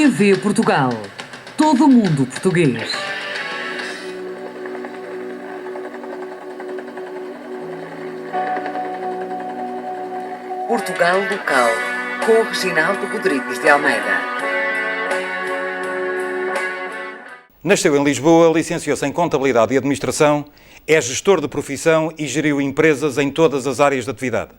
TV Portugal. Todo mundo português. Portugal Local, com Reginaldo Rodrigues de Almeida. Nasceu em Lisboa, licenciou-se em Contabilidade e Administração, é gestor de profissão e geriu empresas em todas as áreas de atividade.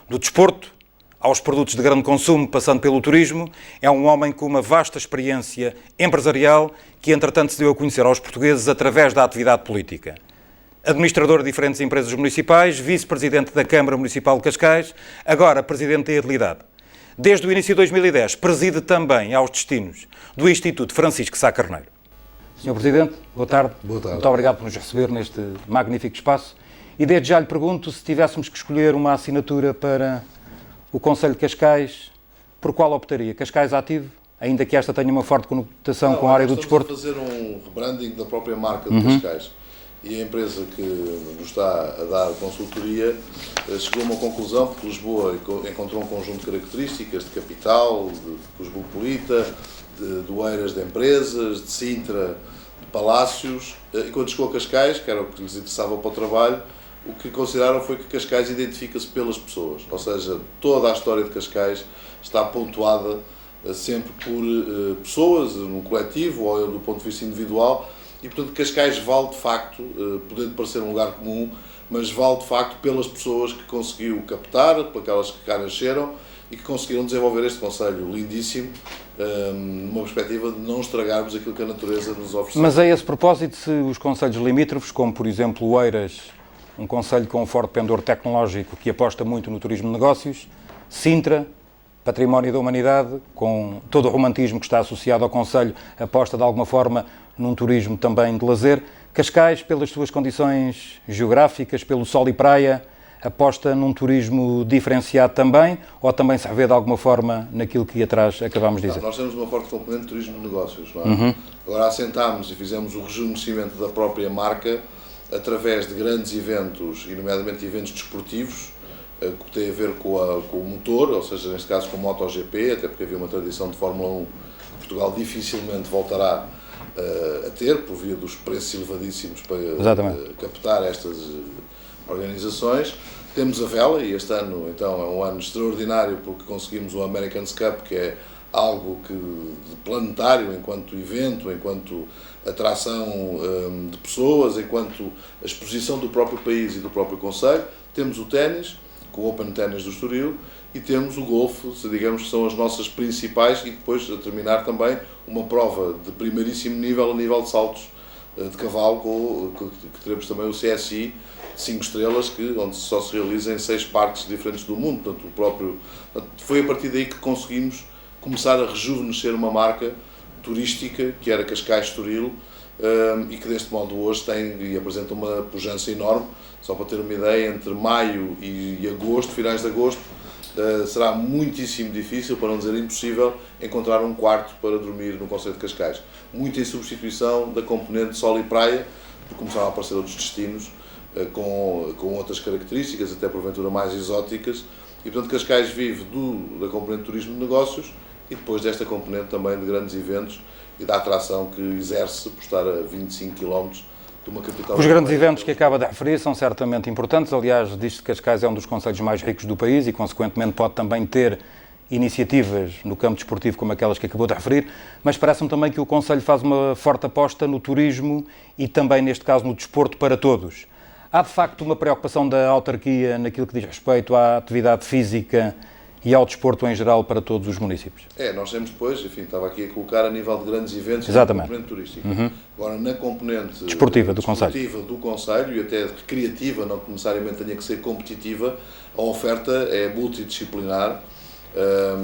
Do desporto aos produtos de grande consumo, passando pelo turismo, é um homem com uma vasta experiência empresarial que, entretanto, se deu a conhecer aos portugueses através da atividade política. Administrador de diferentes empresas municipais, vice-presidente da Câmara Municipal de Cascais, agora presidente da Edilidade. Desde o início de 2010, preside também aos destinos do Instituto Francisco Sá Carneiro. Sr. Presidente, boa tarde. Boa tarde. Muito obrigado por nos receber neste magnífico espaço. E desde já lhe pergunto, se tivéssemos que escolher uma assinatura para o Conselho de Cascais, por qual optaria? Cascais ativo, ainda que esta tenha uma forte conotação com a área do desporto? Estamos a fazer um rebranding da própria marca de Cascais. E a empresa que nos está a dar consultoria chegou a uma conclusão, porque Lisboa encontrou um conjunto de características de capital, de cosmopolita, de Oeiras de empresas, de Sintra, de palácios, e quando chegou a Cascais, que era o que lhes interessava para o trabalho, o que consideraram foi que Cascais identifica-se pelas pessoas, ou seja, toda a história de Cascais está pontuada sempre por pessoas, no coletivo ou do ponto de vista individual, e portanto Cascais vale de facto, podendo parecer um lugar comum, mas vale de facto pelas pessoas que conseguiu captar, por aquelas que cá nasceram e que conseguiram desenvolver este concelho lindíssimo, numa perspectiva de não estragarmos aquilo que a natureza nos oferece. Mas a esse propósito, se os concelhos limítrofes, como por exemplo Oeiras, um concelho com um forte pendor tecnológico que aposta muito no turismo de negócios, Sintra, património da humanidade, com todo o romantismo que está associado ao concelho, aposta de alguma forma num turismo também de lazer. Cascais, pelas suas condições geográficas, pelo sol e praia, aposta num turismo diferenciado também, ou também se revê de alguma forma naquilo que atrás acabámos de dizer? Não, nós temos uma forte componente de turismo de negócios, não é? Agora assentámos e fizemos o rejuvenescimento da própria marca através de grandes eventos, e nomeadamente eventos desportivos, que tem a ver com o motor, ou seja, neste caso com o MotoGP, até porque havia uma tradição de Fórmula 1 que Portugal dificilmente voltará a ter, por via dos preços elevadíssimos para captar estas organizações. Temos a vela, e este ano então é um ano extraordinário porque conseguimos o America's Cup, que é algo de planetário enquanto evento, enquanto atração de pessoas, enquanto a exposição do próprio país e do próprio concelho. Temos o ténis, com o Open Ténis do Estoril, e temos o golfe, digamos que são as nossas principais, e depois a terminar também uma prova de primeiríssimo nível, a nível de saltos de cavalo, que teremos também o CSI, 5 estrelas, onde só se realiza em 6 parques diferentes do mundo. Portanto, foi a partir daí que conseguimos começar a rejuvenescer uma marca turística, que era Cascais Estoril, e que deste modo hoje tem e apresenta uma pujança enorme. Só para ter uma ideia, entre maio e agosto, finais de agosto, será muitíssimo difícil, para não dizer impossível, encontrar um quarto para dormir no concelho de Cascais. Muito em substituição da componente sol e praia, porque começaram a aparecer outros destinos com outras características, até porventura mais exóticas, e portanto Cascais vive da componente de turismo de negócios e depois desta componente também de grandes eventos e da atração que exerce por estar a 25 km de uma capital. Os grandes eventos que acaba de referir são certamente importantes. Aliás, diz-se que Cascais é um dos concelhos mais ricos do país e, consequentemente, pode também ter iniciativas no campo desportivo como aquelas que acabou de referir, mas parece-me também que o concelho faz uma forte aposta no turismo e também, neste caso, no desporto para todos. Há, de facto, uma preocupação da autarquia naquilo que diz respeito à atividade física e ao desporto em geral para todos os municípios? Nós temos depois, enfim, estava aqui a colocar a nível de grandes eventos e na componente turística. Agora, na componente desportiva do concelho e até recreativa, não que necessariamente tenha que ser competitiva, a oferta é multidisciplinar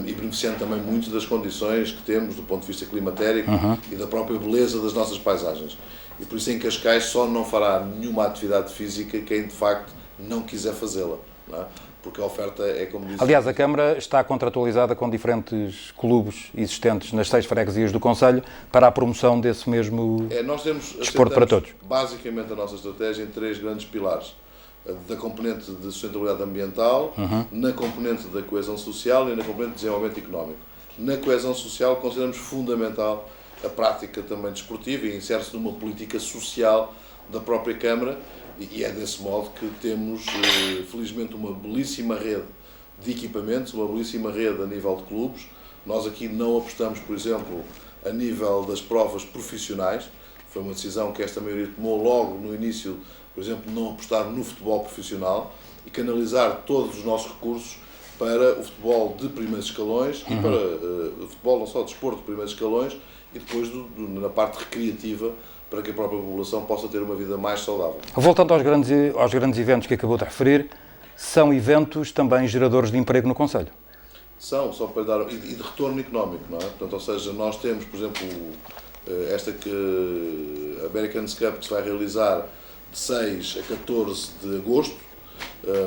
e beneficiando também muito das condições que temos do ponto de vista climatérico e da própria beleza das nossas paisagens. E por isso em Cascais só não fará nenhuma atividade física quem de facto não quiser fazê-la, não é? Porque a oferta é como diz. Aliás, a Câmara está contratualizada com diferentes clubes existentes nas 6 freguesias do concelho para a promoção desse mesmo desporto para todos. Basicamente a nossa estratégia em 3 grandes pilares. Da componente de sustentabilidade ambiental, na componente da coesão social e na componente de desenvolvimento económico. na coesão social consideramos fundamental a prática também desportiva e insere-se numa política social da própria Câmara e é desse modo que temos, felizmente, uma belíssima rede de equipamentos, uma belíssima rede a nível de clubes. Nós aqui não apostamos, por exemplo, a nível das provas profissionais. Foi uma decisão que esta maioria tomou logo no início, por exemplo, não apostar no futebol profissional e canalizar todos os nossos recursos para o futebol de primeiros escalões e para o futebol não só de desporto de primeiros escalões e depois na parte recreativa para que a própria população possa ter uma vida mais saudável. Voltando aos grandes eventos que acabou de referir, são eventos também geradores de emprego no concelho? São, só para dar, e de retorno económico, não é? Portanto, ou seja, nós temos, por exemplo, esta America's Cup que se vai realizar de 6 a 14 de agosto,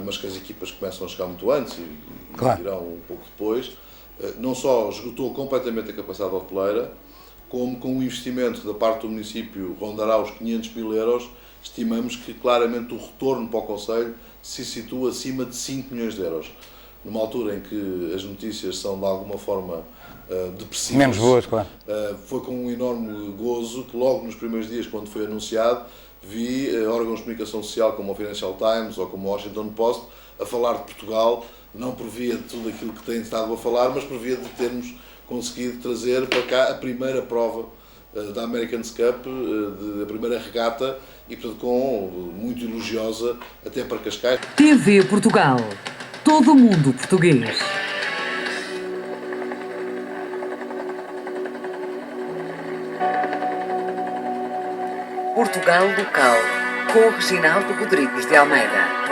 mas que as equipas começam a chegar muito antes e claro, irão um pouco depois. Não só esgotou completamente a capacidade hoteleira, como com o investimento da parte do município rondará os 500 mil euros, estimamos que claramente o retorno para o concelho se situa acima de 5 milhões de euros. Numa altura em que as notícias são de alguma forma depressivas. Menos boas, claro. Foi com um enorme gozo que logo nos primeiros dias, quando foi anunciado, vi órgãos de comunicação social como o Financial Times ou como o Washington Post a falar de Portugal, não por via de tudo aquilo que têm estado a falar, mas por via de termos conseguido trazer para cá a primeira prova da America's Cup, a primeira regata, e portanto muito elogiosa até para Cascais. TV Portugal. Todo mundo português. Portugal Local, com Reginaldo Rodrigues de Almeida.